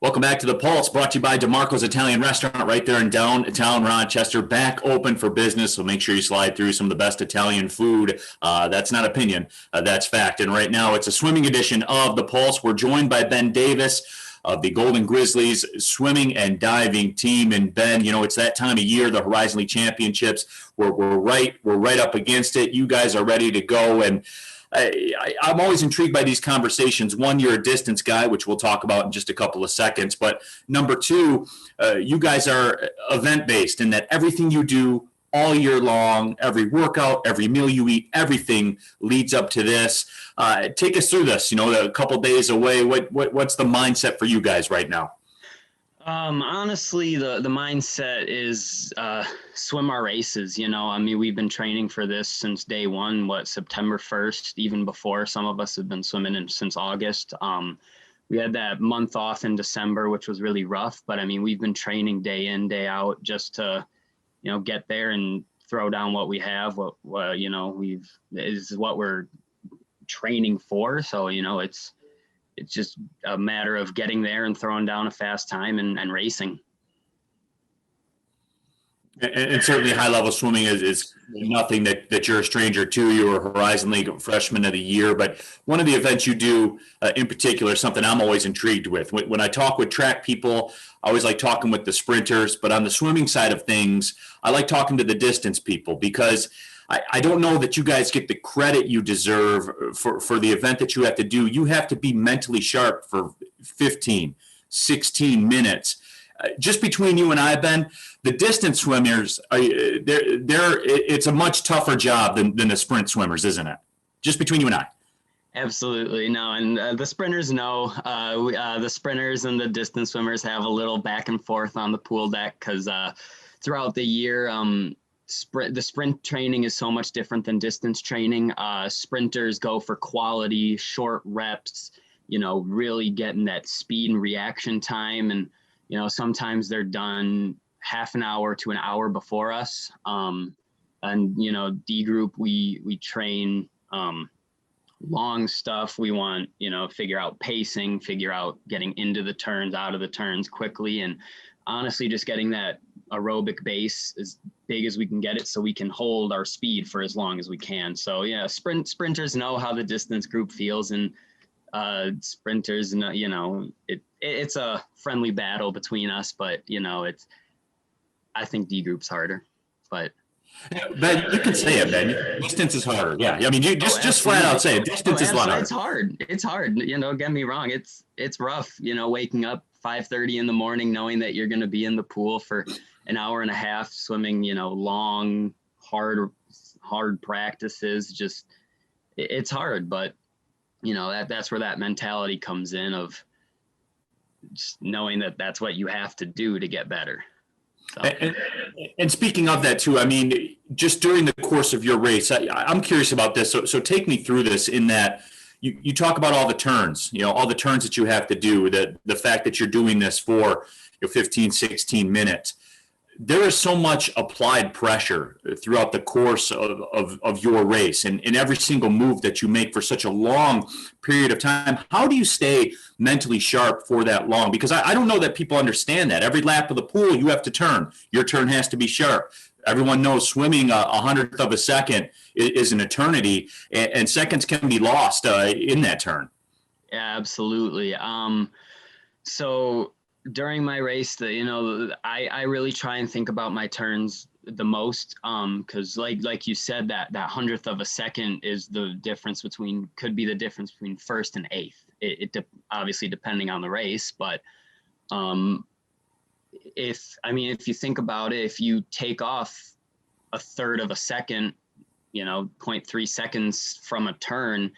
Welcome back to The Pulse, brought to you by DeMarco's Italian Restaurant right there in downtown Rochester. Back open for business, so make sure you slide through some of the best Italian food. That's not opinion, that's fact. And right now, it's a swimming edition of The Pulse. We're joined by Ben Davis of the Golden Grizzlies swimming and diving team. And Ben, you know, it's that time of year, the Horizon League Championships. We're right up against it. You guys are ready to go. And I'm always intrigued by these conversations. One, you're a distance guy, which we'll talk about in just a couple of seconds. But number two, you guys are event-based in that everything you do all year long, every workout, every meal you eat, everything leads up to this. Take us through this, you know, a couple days away. What's the mindset for you guys right now? Honestly, the mindset is swim our races. You know, I mean, we've been training for this since day one, September 1st, even before. Some of us have been swimming since August. We had that month off in December, which was really rough. But I mean, we've been training day in, day out just to, you know, get there and throw down what we have. What you know, is what we're training for. So, you know, it's just a matter of getting there and throwing down a fast time and racing. And certainly high-level swimming is nothing that you're a stranger to. You were Horizon League Freshman of the Year. But one of the events you do in particular, something I'm always intrigued with. When I talk with track people, I always like talking with the sprinters. But on the swimming side of things, I like talking to the distance people because I don't know that you guys get the credit you deserve for the event that you have to do. You have to be mentally sharp for 15, 16 minutes. Just between you and I, Ben, the distance swimmers, it's a much tougher job than the sprint swimmers, isn't it? Just between you and I. Absolutely. No, and the sprinters know. The sprinters and the distance swimmers have a little back and forth on the pool deck because throughout the year, the sprint training is so much different than distance training. Sprinters go for quality, short reps, you know, really getting that speed and reaction time. And, you know, sometimes they're done half an hour to an hour before us. And, you know, D group, we train long stuff. We want, you know, figure out pacing, figure out getting into the turns, out of the turns quickly. And honestly, just getting that aerobic base as big as we can get it so we can hold our speed for as long as we can. So yeah, sprinters know how the distance group feels, and sprinters know, you know, it's a friendly battle between us, but you know, I think D group's harder, but Ben, you can say it, Ben. Distance is harder. Yeah. I mean, you just flat out say it. Distance is harder. It's hard. It's hard. You know, get me wrong. It's rough, you know, waking up 5:30 in the morning, knowing that you're going to be in the pool for an hour and a half, swimming, you know, long, hard practices. Just, it's hard, but you know, that's where that mentality comes in of just knowing that that's what you have to do to get better. So. And speaking of that too, I mean, just during the course of your race, I'm curious about this. So take me through this in that you talk about all the turns, you know, all the turns that you have to do, the fact that you're doing this for 15, 16 minutes. There is so much applied pressure throughout the course of your race and in every single move that you make for such a long period of time. How do you stay mentally sharp for that long? Because I don't know that people understand that. Every lap of the pool, you have to turn. Your turn has to be sharp. Everyone knows swimming a hundredth of a second is an eternity, and seconds can be lost in that turn. Yeah, absolutely. So during my race, you know, I really try and think about my turns the most, because like you said, that hundredth of a second is the difference could be the difference between first and eighth. It obviously depending on the race, but if you think about it, if you take off a third of a second, you know, 0.3 seconds from a turn,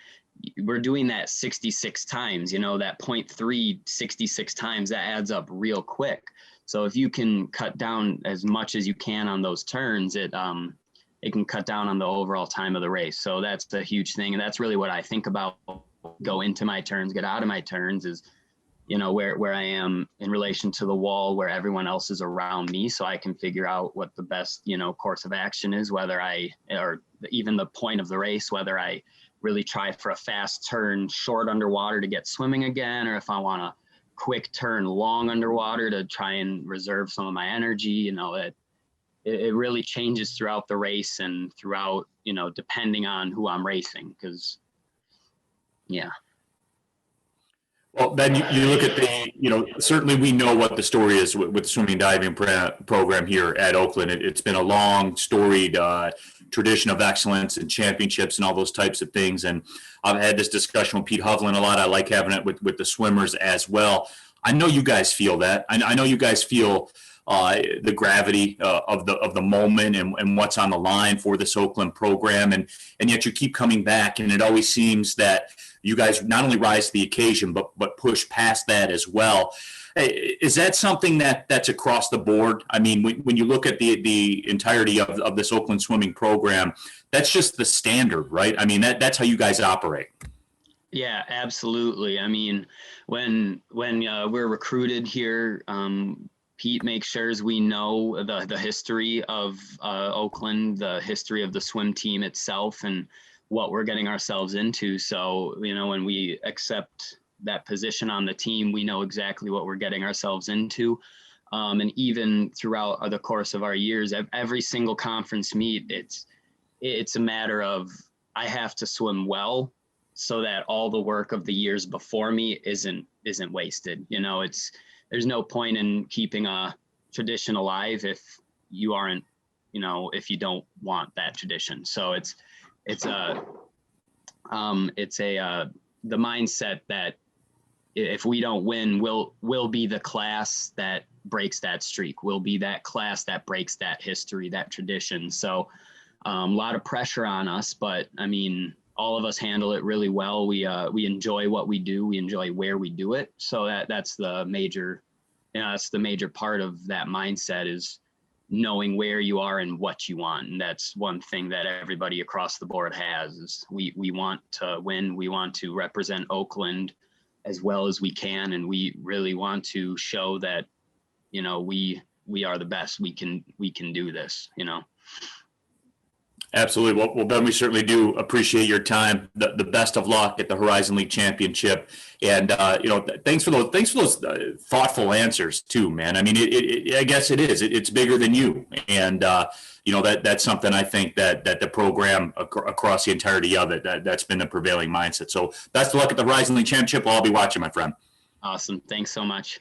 we're doing that 66 times, you know, that 0.3 66 times, that adds up real quick. So if you can cut down as much as you can on those turns, it can cut down on the overall time of the race. So that's a huge thing. And that's really what I think about, go into my turns, get out of my turns, is, you know, where I am in relation to the wall, where everyone else is around me, so I can figure out what the best, you know, course of action is, or even the point of the race, whether I really try for a fast turn short underwater to get swimming again, or if I want to quick turn long underwater to try and reserve some of my energy. It really changes throughout the race and throughout, depending on who I'm racing. Because, yeah. Well, Ben, you look at certainly we know what the story is with the swimming and diving program here at Oakland. It's been a long, storied tradition of excellence and championships and all those types of things. And I've had this discussion with Pete Hovland a lot. I like having it with the swimmers as well. I know you guys feel that. I know you guys feel the gravity of the moment and what's on the line for this Oakland program. And yet you keep coming back, and it always seems that you guys not only rise to the occasion, but push past that as well. Is that something that's across the board? I mean, when you look at the entirety of this Oakland swimming program, that's just the standard, right? I mean, that's how you guys operate. Yeah, absolutely. I mean, when we're recruited here, Pete makes sure we know the history of Oakland, the history of the swim team itself, and what we're getting ourselves into. So, when we accept that position on the team, we know exactly what we're getting ourselves into. And even throughout the course of our years, every single conference meet, it's a matter of I have to swim well so that all the work of the years before me isn't wasted. There's no point in keeping a tradition alive if you aren't, if you don't want that tradition. So the mindset that if we don't win, we'll be the class that breaks that streak. We'll be that class that breaks that history, that tradition. So a lot of pressure on us, but I mean, all of us handle it really well. We enjoy what we do. We enjoy where we do it. So that's the major, that's the major part of that mindset, is knowing where you are and what you want. And that's one thing that everybody across the board has, is we want to win. We want to represent Oakland as well as we can. And we really want to show that, we are the best. We can do this, Absolutely. Well, Ben, we certainly do appreciate your time. The best of luck at the Horizon League Championship, and thanks for those thoughtful answers too, man. I mean, I guess it is. It's bigger than you, and that's something I think that the program across the entirety of it that's been the prevailing mindset. So best of luck at the Horizon League Championship. I'll be watching, my friend. Awesome. Thanks so much.